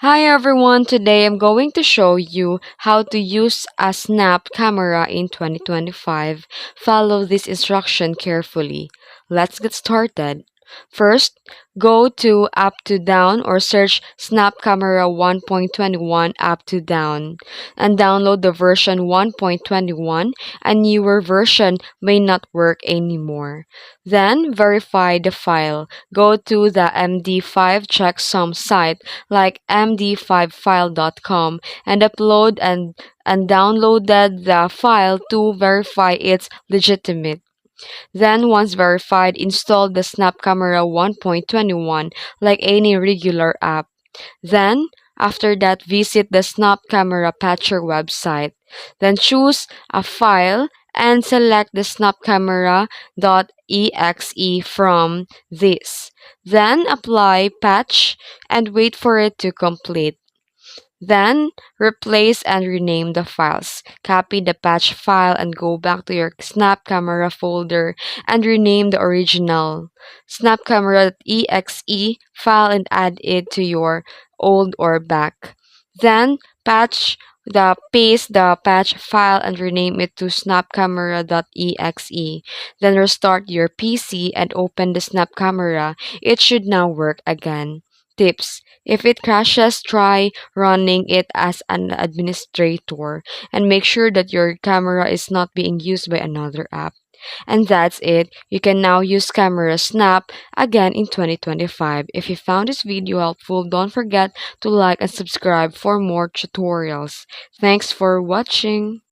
Hi everyone, today I'm going to show you how to use a snap camera in 2025. Follow this instruction carefully. Let's get started. First, go to up to down or search Snap Camera 1.21 up to down and download the version 1.21. A newer version may not work anymore. Then verify the file. Go to the MD5 checksum site like md5file.com and upload and downloaded the file to verify it's legitimate. Then once verified, install the Snap Camera 1.21 like any regular app. Then, after that, visit the Snap Camera Patcher website. Then choose a file and select the snapcamera.exe from this. Then apply patch and wait for it to complete. Then, replace and rename the files. Copy the patch file and go back to your Snap Camera folder and rename the original snapcamera.exe file and add it to your old or back. Then, paste the patch file and rename it to snapcamera.exe. Then restart your PC and open the Snap Camera. It should now work again. Tips: if it crashes, try running it as an administrator and make sure that your camera is not being used by another app. And that's it. You can now use Camera Snap again in 2025. If you found this video helpful, don't forget to like and subscribe for more tutorials. Thanks for watching.